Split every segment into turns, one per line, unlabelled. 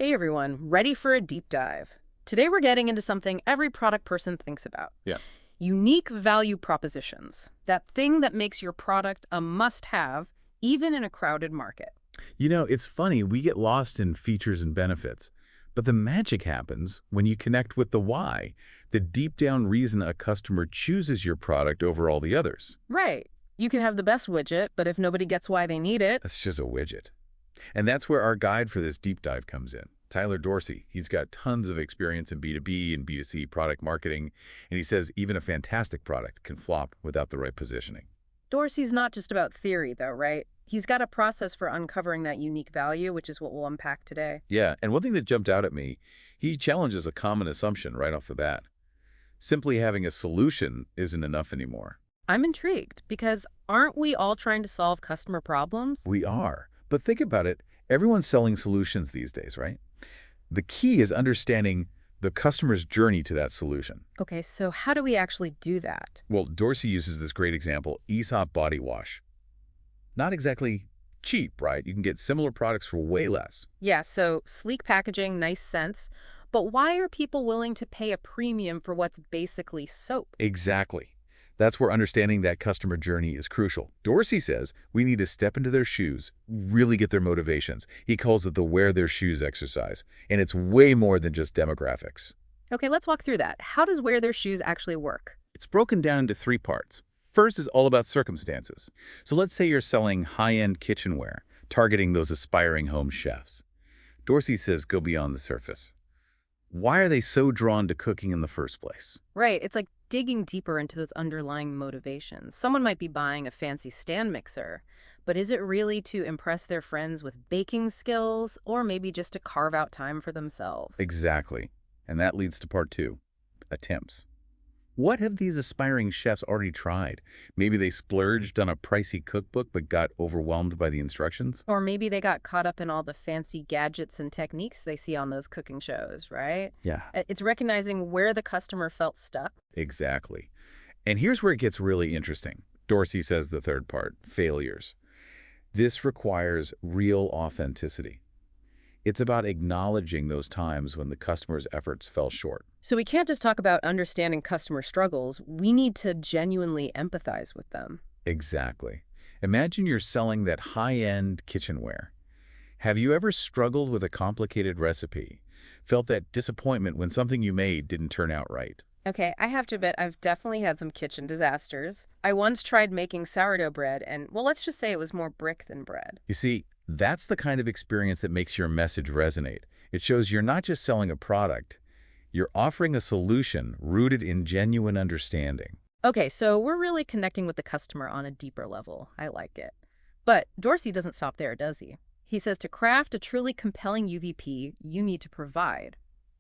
Hey everyone, ready for a deep dive. Today we're getting into something every product person thinks about.
Yeah.
Unique value propositions. That thing that makes your product a must-have, even in a crowded market.
It's funny, we get lost in features and benefits, but the magic happens when you connect with the why, the deep down reason a customer chooses your product over all the others.
Right. You can have the best widget, but if nobody gets why they need it,
That's just a widget. And that's where our guide for this deep dive comes in. Tyler Dorsey, he's got tons of experience in B2B and B2C product marketing, and he says even a fantastic product can flop without the right positioning.
Dorsey's not just about theory though, right? He's got a process for uncovering that unique value, which is what we'll unpack today.
Yeah, and one thing that jumped out at me, he challenges a common assumption right off the bat. Simply having a solution isn't enough anymore.
I'm intrigued because aren't we all trying to solve customer problems?
We are. But think about it. Everyone's selling solutions these days, right? The key is understanding the customer's journey to that solution.
Okay, so how do we actually do that?
Well, Dorsey uses this great example, Aesop body wash. Not exactly cheap, right? You can get similar products for way less.
Yeah, so sleek packaging, nice scents. But why are people willing to pay a premium for what's basically soap?
Exactly. That's where understanding that customer journey is crucial. Dorsey says we need to step into their shoes, really get their motivations. He calls it the wear their shoes exercise, and it's way more than just demographics.
Okay, let's walk through that. How does wear their shoes actually work?
It's broken down into three parts. First is all about circumstances. So let's say you're selling high-end kitchenware, targeting those aspiring home chefs. Dorsey says go beyond the surface. Why are they so drawn to cooking in the first place?
Right, it's like digging deeper into those underlying motivations. Someone might be buying a fancy stand mixer, but is it really to impress their friends with baking skills or maybe just to carve out time for themselves?
Exactly. And that leads to part two, attempts. What have these aspiring chefs already tried? Maybe they splurged on a pricey cookbook but got overwhelmed by the instructions?
Or maybe they got caught up in all the fancy gadgets and techniques they see on those cooking shows, right?
Yeah,
It's recognizing where the customer felt stuck.
exactly. And here's where it gets really interesting. Dorsey says the third part, failures. This requires real authenticity. It's about acknowledging those times when the customer's efforts fell short.
So we can't just talk about understanding customer struggles. We need to genuinely empathize with them.
Exactly. Imagine you're selling that high-end kitchenware. Have you ever struggled with a complicated recipe? Felt that disappointment when something you made didn't turn out right?
Okay, I have to admit, I've definitely had some kitchen disasters. I once tried making sourdough bread, and well, let's just say it was more brick than bread.
You see, that's the kind of experience that makes your message resonate. It shows you're not just selling a product, you're offering a solution rooted in genuine understanding.
Okay, so we're really connecting with the customer on a deeper level. I like it. But Dorsey doesn't stop there, does he? He says to craft a truly compelling UVP, you need to provide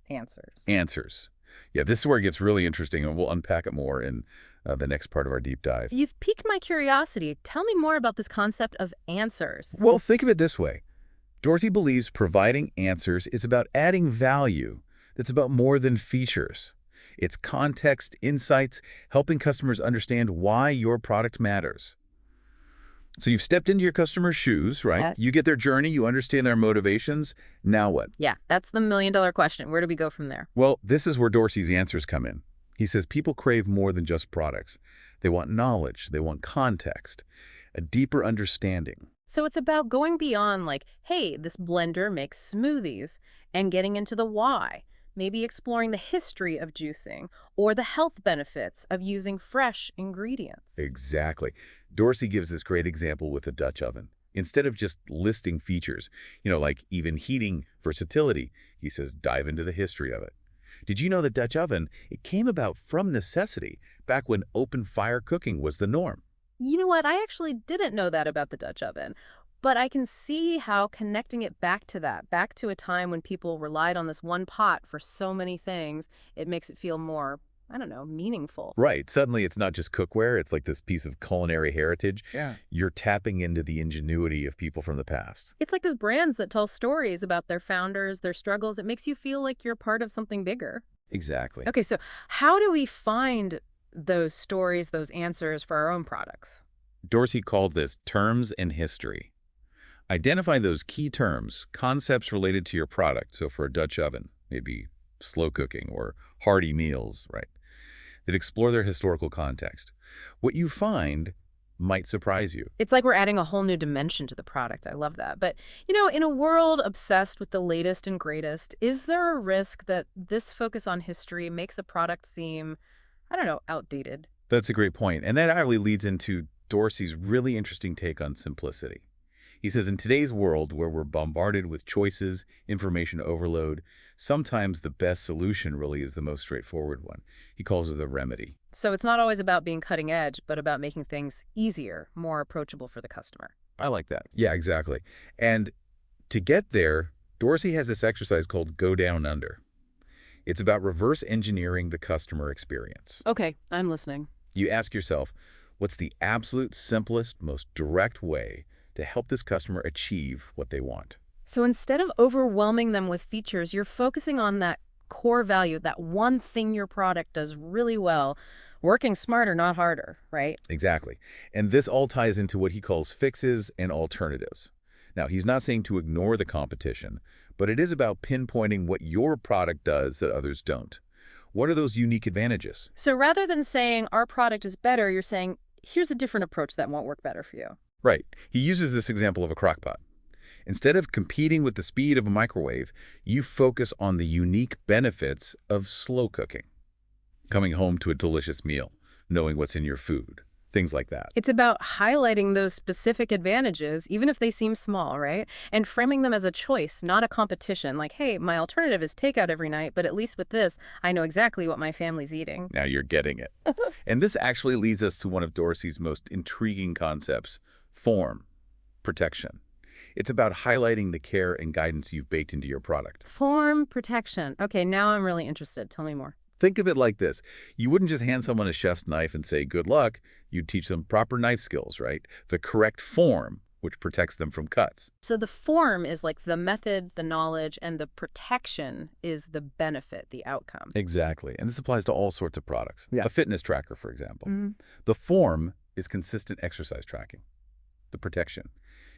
answers.
Answers. Yeah, this is where it gets really interesting, and we'll unpack it more in the next part of our deep dive.
You've piqued my curiosity. Tell me more about this concept of answers.
Well, think of it this way. Dorsey believes providing answers is about adding value that's about more than features. It's context, insights, helping customers understand why your product matters. So you've stepped into your customer's shoes, right?
Yeah.
You get their journey, you understand their motivations. Now what?
Yeah, that's the million-dollar question. Where do we go from there?
Well, this is where Dorsey's answers come in. He says people crave more than just products. They want knowledge, they want context, a deeper understanding.
So it's about going beyond like, hey, this blender makes smoothies, and getting into the why. Maybe exploring the history of juicing or the health benefits of using fresh ingredients.
Exactly. Dorsey gives this great example with the Dutch oven. Instead of just listing features, like even heating, versatility, he says dive into the history of it. Did you know the Dutch oven, it came about from necessity back when open fire cooking was the norm?
You know what? I actually didn't know that about the Dutch oven, but I can see how connecting it back to that, back to a time when people relied on this one pot for so many things, it makes it feel more, I don't know, meaningful.
Right. Suddenly it's not just cookware, it's like this piece of culinary heritage. Yeah. You're tapping into the ingenuity of people from the past.
It's like those brands that tell stories about their founders, their struggles. It makes you feel like you're part of something bigger.
Exactly.
Okay, so how do we find those stories, those answers for our own products?
Dorsey called this terms and history. Identify those key terms, concepts related to your product. So for a Dutch oven, maybe slow cooking or hearty meals, right? That explore their historical context. What you find might surprise you.
It's like we're adding a whole new dimension to the product. I love that. But, in a world obsessed with the latest and greatest, is there a risk that this focus on history makes a product seem, I don't know, outdated?
That's a great point. And that actually leads into Dorsey's really interesting take on simplicity. He says, in today's world where we're bombarded with choices, information overload, sometimes the best solution really is the most straightforward one. He calls it the remedy.
So it's not always about being cutting edge, but about making things easier, more approachable for the customer.
I like that. Yeah, exactly. And to get there, Dorsey has this exercise called Go Down Under. It's about reverse engineering the customer experience.
Okay, I'm listening.
You ask yourself, what's the absolute simplest, most direct way to help this customer achieve what they want?
So instead of overwhelming them with features, you're focusing on that core value, that one thing your product does really well, working smarter, not harder, right?
Exactly. And this all ties into what he calls fixes and alternatives. Now, he's not saying to ignore the competition, but it is about pinpointing what your product does that others don't. What are those unique advantages?
So rather than saying our product is better, you're saying here's a different approach that won't work better for you.
Right. He uses this example of a crock pot. Instead of competing with the speed of a microwave, you focus on the unique benefits of slow cooking. Coming home to a delicious meal, knowing what's in your food, things like that.
It's about highlighting those specific advantages, even if they seem small, right? And framing them as a choice, not a competition. Like, hey, my alternative is takeout every night, but at least with this, I know exactly what my family's eating.
Now you're getting it. And this actually leads us to one of Dorsey's most intriguing concepts, form, protection. It's about highlighting the care and guidance you've baked into your product.
Form protection. Okay, now I'm really interested. Tell me more.
Think of it like this. You wouldn't just hand someone a chef's knife and say, good luck. You'd teach them proper knife skills, right? The correct form, which protects them from cuts.
So the form is like the method, the knowledge, and the protection is the benefit, the outcome.
Exactly. And this applies to all sorts of products.
Yeah.
A fitness tracker, for example.
Mhm.
The form is consistent exercise tracking. The protection,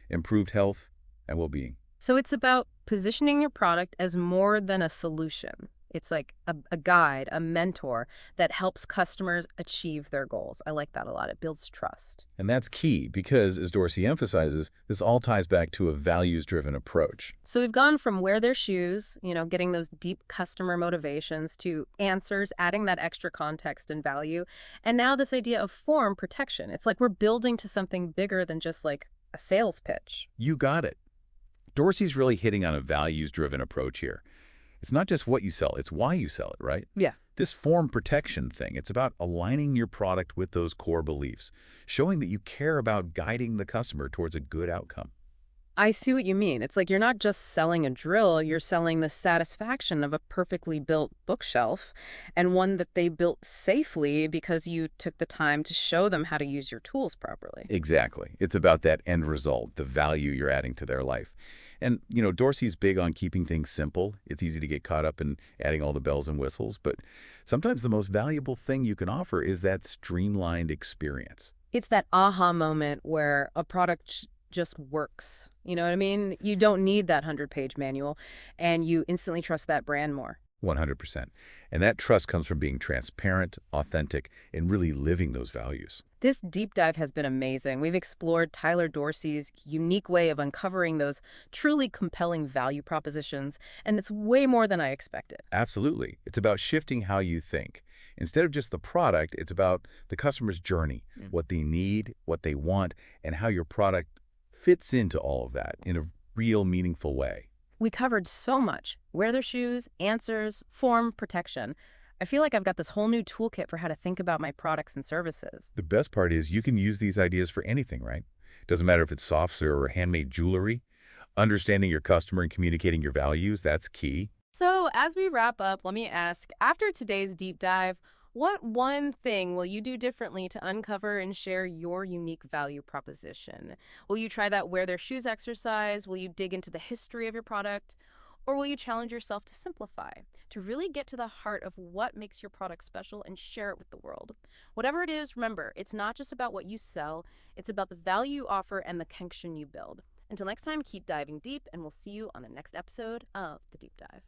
improved health and well-being.
So it's about positioning your product as more than a solution. It's like a guide, a mentor that helps customers achieve their goals. I like that a lot. It builds trust.
And that's key because, as Dorsey emphasizes, this all ties back to a values-driven approach.
So we've gone from wear their shoes, getting those deep customer motivations, to answers, adding that extra context and value. And now this idea of form protection. It's like we're building to something bigger than just like a sales pitch.
You got it. Dorsey's really hitting on a values-driven approach here. It's not just what you sell, it's why you sell it, right?
Yeah.
This form protection thing, it's about aligning your product with those core beliefs, showing that you care about guiding the customer towards a good outcome.
I see what you mean. It's like you're not just selling a drill, you're selling the satisfaction of a perfectly built bookshelf, and one that they built safely because you took the time to show them how to use your tools properly.
Exactly. It's about that end result, the value you're adding to their life. And, Dorsey's big on keeping things simple. It's easy to get caught up in adding all the bells and whistles, but sometimes the most valuable thing you can offer is that streamlined experience.
It's that aha moment where a product just works. You know what I mean? You don't need that 100-page manual, and you instantly trust that brand more.
100%. And that trust comes from being transparent, authentic, and really living those values.
This deep dive has been amazing. We've explored Tyler Dorsey's unique way of uncovering those truly compelling value propositions, and it's way more than I expected.
Absolutely. It's about shifting how you think. Instead of just the product, it's about the customer's journey, what they need, what they want, and how your product fits into all of that in a real, meaningful way.
We covered so much. Wear their shoes, answers, form, protection. I feel like I've got this whole new toolkit for how to think about my products and services.
The best part is you can use these ideas for anything, right? Doesn't matter if it's software or handmade jewelry. Understanding your customer and communicating your values, that's key.
So as we wrap up, let me ask, after today's deep dive, what one thing will you do differently to uncover and share your unique value proposition? Will you try that wear their shoes exercise? Will you dig into the history of your product? Or will you challenge yourself to simplify, to really get to the heart of what makes your product special and share it with the world? Whatever it is, remember, it's not just about what you sell, it's about the value you offer and the connection you build. Until next time, keep diving deep, and we'll see you on the next episode of The Deep Dive.